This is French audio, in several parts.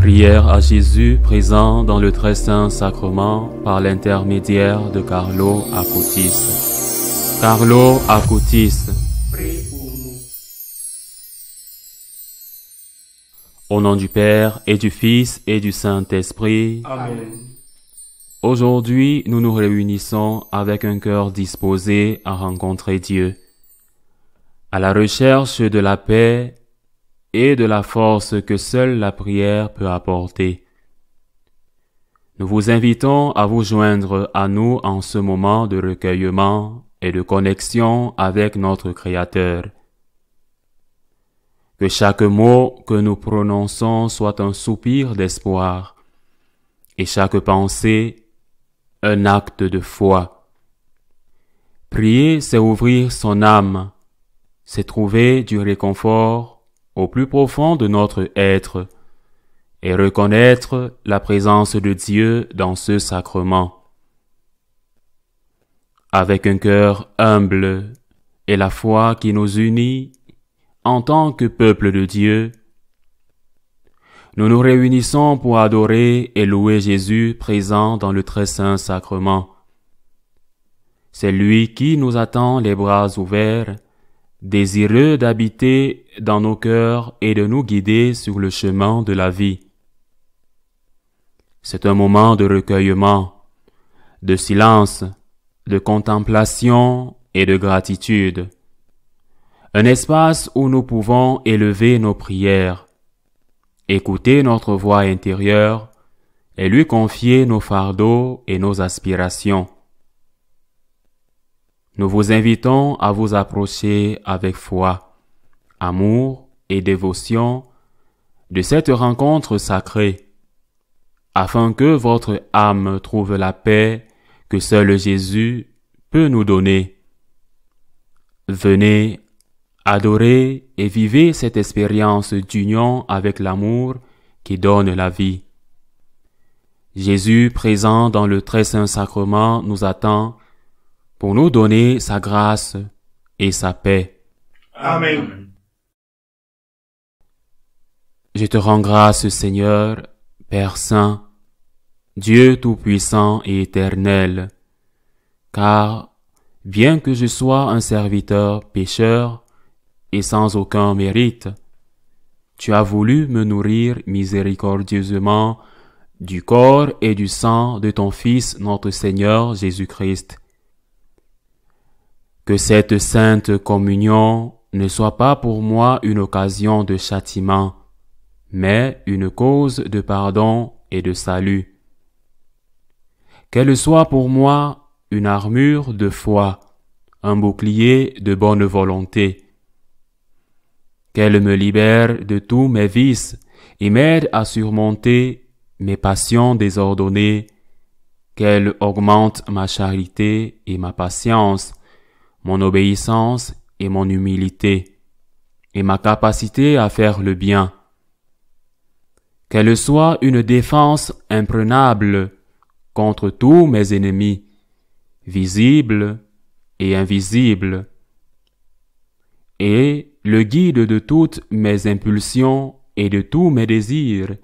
Prière à Jésus présent dans le très saint sacrement par l'intermédiaire de Carlo Acutis. Carlo Acutis. Prie pour nous. Au nom du Père et du Fils et du Saint-Esprit. Amen. Aujourd'hui, nous nous réunissons avec un cœur disposé à rencontrer Dieu, à la recherche de la paix et de la force que seule la prière peut apporter. Nous vous invitons à vous joindre à nous en ce moment de recueillement et de connexion avec notre Créateur. Que chaque mot que nous prononçons soit un soupir d'espoir et chaque pensée un acte de foi. Prier, c'est ouvrir son âme, c'est trouver du réconfort au plus profond de notre être et reconnaître la présence de Dieu dans ce sacrement. Avec un cœur humble et la foi qui nous unit en tant que peuple de Dieu, nous nous réunissons pour adorer et louer Jésus présent dans le très saint sacrement. C'est lui qui nous attend les bras ouverts, désireux d'habiter dans nos cœurs et de nous guider sur le chemin de la vie. C'est un moment de recueillement, de silence, de contemplation et de gratitude. Un espace où nous pouvons élever nos prières, écouter notre voix intérieure et lui confier nos fardeaux et nos aspirations. Nous vous invitons à vous approcher avec foi, amour et dévotion de cette rencontre sacrée, afin que votre âme trouve la paix que seul Jésus peut nous donner. Venez adorer et vivez cette expérience d'union avec l'amour qui donne la vie. Jésus présent dans le très saint sacrement nous attend pour nous donner sa grâce et sa paix. Amen. Je te rends grâce, Seigneur, Père Saint, Dieu Tout-Puissant et Éternel, car, bien que je sois un serviteur pécheur et sans aucun mérite, tu as voulu me nourrir miséricordieusement du corps et du sang de ton Fils, notre Seigneur Jésus-Christ. Que cette sainte communion ne soit pas pour moi une occasion de châtiment, mais une cause de pardon et de salut. Qu'elle soit pour moi une armure de foi, un bouclier de bonne volonté. Qu'elle me libère de tous mes vices et m'aide à surmonter mes passions désordonnées. Qu'elle augmente ma charité et ma patience, mon obéissance et mon humilité, et ma capacité à faire le bien. Qu'elle soit une défense imprenable contre tous mes ennemis, visibles et invisibles, et le guide de toutes mes impulsions et de tous mes désirs,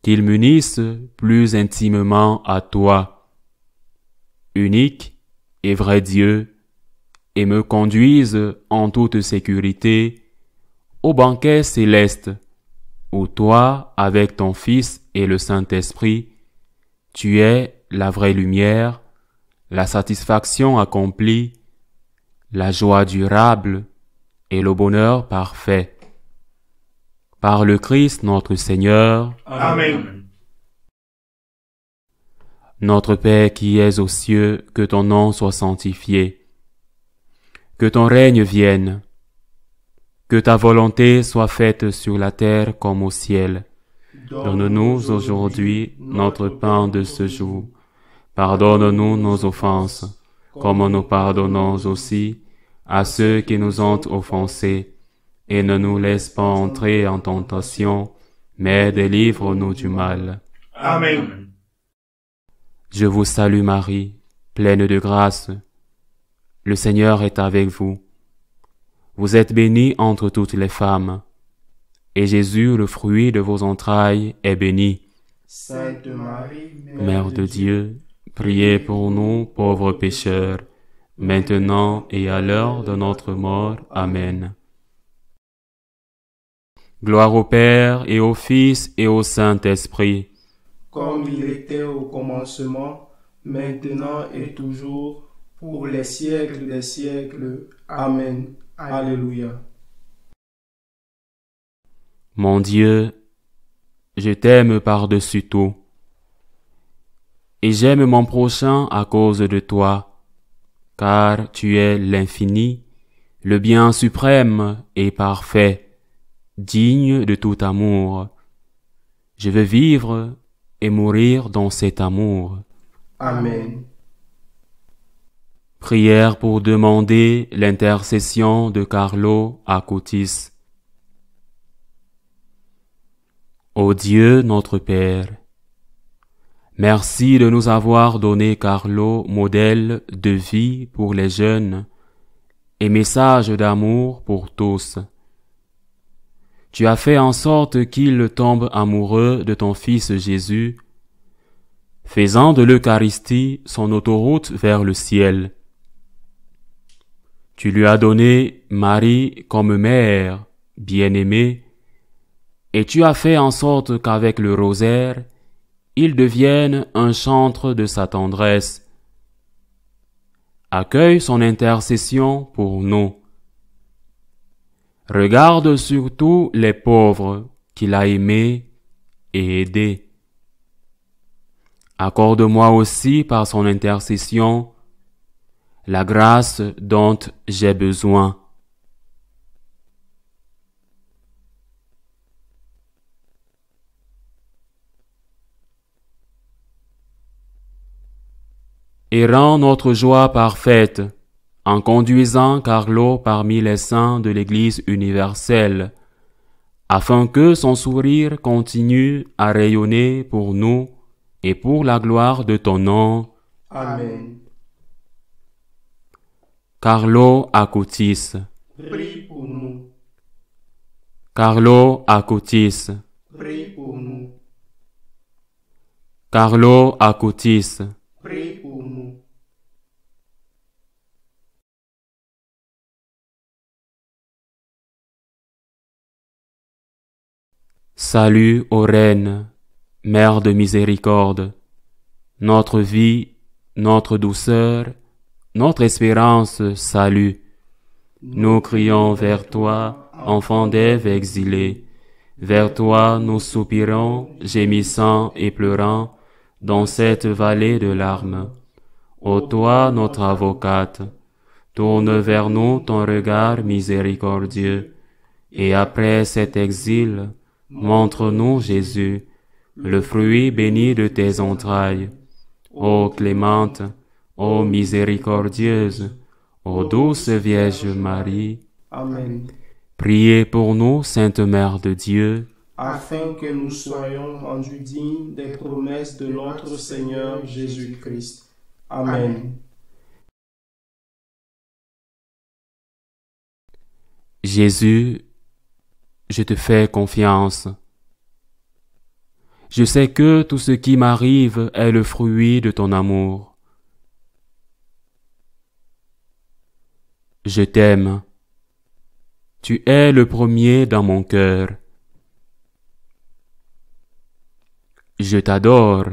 qu'ils m'unissent plus intimement à toi, unique et vrai Dieu, et me conduisent en toute sécurité au banquet céleste, où toi, avec ton Fils et le Saint-Esprit, tu es la vraie lumière, la satisfaction accomplie, la joie durable et le bonheur parfait. Par le Christ notre Seigneur. Amen. Notre Père qui es aux cieux, que ton nom soit sanctifié. Que ton règne vienne, que ta volonté soit faite sur la terre comme au ciel. Donne-nous aujourd'hui notre pain de ce jour. Pardonne-nous nos offenses, comme nous pardonnons aussi à ceux qui nous ont offensés. Et ne nous laisse pas entrer en tentation, mais délivre-nous du mal. Amen. Je vous salue Marie, pleine de grâce. Le Seigneur est avec vous. Vous êtes bénie entre toutes les femmes, et Jésus, le fruit de vos entrailles, est béni. Sainte Marie, Mère de Dieu, priez pour nous pauvres pécheurs, maintenant et à l'heure de notre mort. Amen. Gloire au Père et au Fils et au Saint-Esprit, comme il était au commencement, maintenant et toujours, pour les siècles des siècles. Amen. Alléluia. Mon Dieu, je t'aime par-dessus tout, et j'aime mon prochain à cause de toi, car tu es l'infini, le bien suprême et parfait, digne de tout amour. Je veux vivre et mourir dans cet amour. Amen. Prière pour demander l'intercession de Carlo Acutis. Ô Dieu notre Père, merci de nous avoir donné Carlo modèle de vie pour les jeunes et message d'amour pour tous. Tu as fait en sorte qu'il tombe amoureux de ton Fils Jésus, faisant de l'Eucharistie son autoroute vers le ciel. Tu lui as donné Marie comme mère bien-aimée, et tu as fait en sorte qu'avec le rosaire, il devienne un chantre de sa tendresse. Accueille son intercession pour nous. Regarde surtout les pauvres qu'il a aimés et aidés. Accorde-moi aussi par son intercession la grâce dont j'ai besoin. Et rends notre joie parfaite en conduisant Carlo parmi les saints de l'Église universelle, afin que son sourire continue à rayonner pour nous et pour la gloire de ton nom. Amen. Carlo Acutis. Prie pour nous. Carlo Acutis. Prie pour nous. Carlo Acutis. Prie pour nous. Salut ô Reine, Mère de miséricorde, notre vie, notre douceur, notre espérance, salut. Nous crions vers toi, enfant d'Ève exilé. Vers toi nous soupirons, gémissant et pleurant, dans cette vallée de larmes. Ô toi, notre avocate, tourne vers nous ton regard miséricordieux, et après cet exil, montre-nous Jésus, le fruit béni de tes entrailles. Ô clémente, ô miséricordieuse, ô douce Vierge Marie, Amen. priez pour nous, Sainte Mère de Dieu, Afin que nous soyons rendus dignes des promesses de notre Seigneur Jésus-Christ. Amen. Jésus, je te fais confiance. Je sais que tout ce qui m'arrive est le fruit de ton amour. Je t'aime. Tu es le premier dans mon cœur. Je t'adore.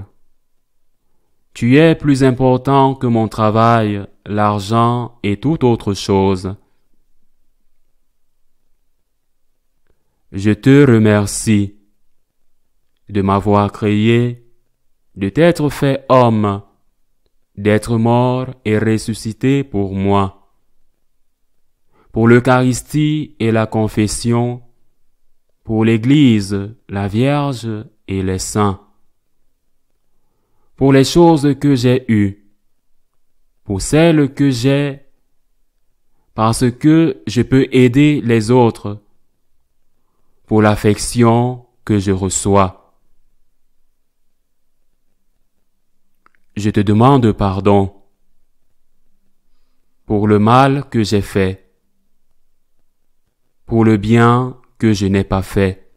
Tu es plus important que mon travail, l'argent et toute autre chose. Je te remercie de m'avoir créé, de t'être fait homme, d'être mort et ressuscité pour moi. Pour l'Eucharistie et la confession, pour l'Église, la Vierge et les saints. Pour les choses que j'ai eues, pour celles que j'ai, parce que je peux aider les autres, pour l'affection que je reçois. Je te demande pardon pour le mal que j'ai fait, pour le bien que je n'ai pas fait.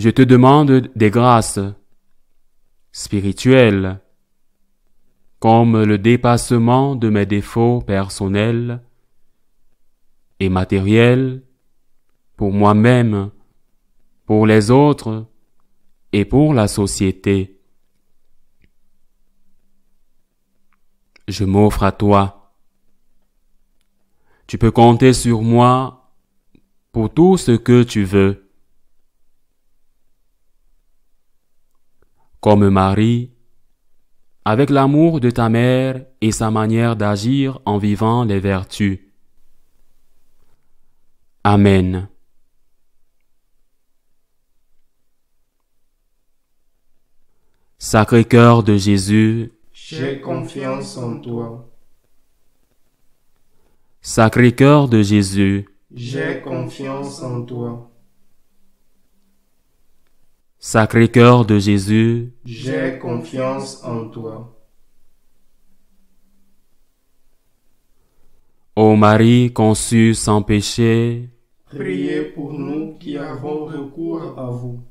Je te demande des grâces spirituelles, comme le dépassement de mes défauts personnels et matériels, pour moi-même, pour les autres et pour la société. Je m'offre à toi. Tu peux compter sur moi pour tout ce que tu veux. Comme Marie, avec l'amour de ta mère et sa manière d'agir en vivant les vertus. Amen. Sacré-Cœur de Jésus, j'ai confiance en toi. Sacré-Cœur de Jésus, J'ai confiance en toi. Sacré-Cœur de Jésus, J'ai confiance en toi. Ô Marie conçue sans péché, Priez pour nous qui avons recours à vous.